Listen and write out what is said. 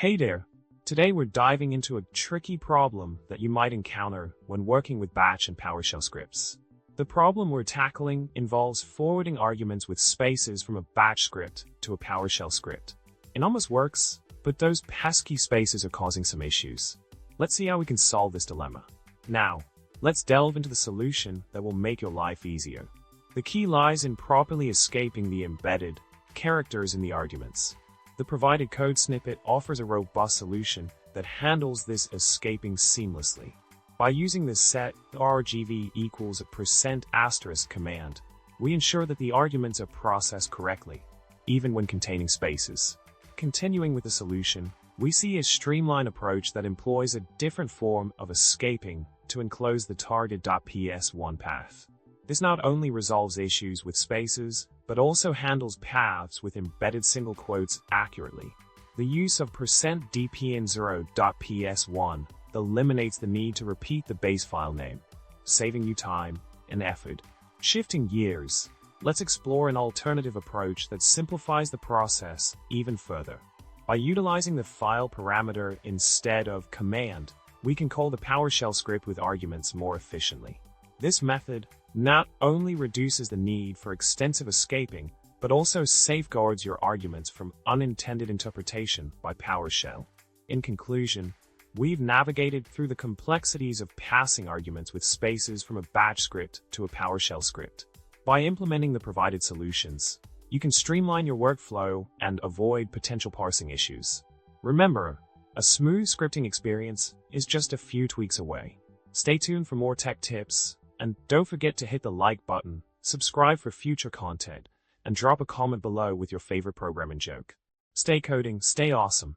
Hey there! Today we're diving into a tricky problem that you might encounter when working with Batch and PowerShell scripts. The problem we're tackling involves forwarding arguments with spaces from a Batch script to a PowerShell script. It almost works, but those pesky spaces are causing some issues. Let's see how we can solve this dilemma. Now, let's delve into the solution that will make your life easier. The key lies in properly escaping the embedded characters in the arguments. The provided code snippet offers a robust solution that handles this escaping seamlessly. By using the set argv equals a %* command, we ensure that the arguments are processed correctly, even when containing spaces. Continuing with the solution, we see a streamlined approach that employs a different form of escaping to enclose the target.ps1 path. This not only resolves issues with spaces, but also handles paths with embedded single quotes accurately. The use of %dpn0.ps1 eliminates the need to repeat the base file name, saving you time and effort. Shifting gears, let's explore an alternative approach that simplifies the process even further. By utilizing the file parameter instead of command, we can call the PowerShell script with arguments more efficiently. This method not only reduces the need for extensive escaping, but also safeguards your arguments from unintended interpretation by PowerShell. In conclusion, we've navigated through the complexities of passing arguments with spaces from a batch script to a PowerShell script. By implementing the provided solutions, you can streamline your workflow and avoid potential parsing issues. Remember, a smooth scripting experience is just a few tweaks away. Stay tuned for more tech tips, and don't forget to hit the like button, subscribe for future content, and drop a comment below with your favorite programming joke. Stay coding, stay awesome.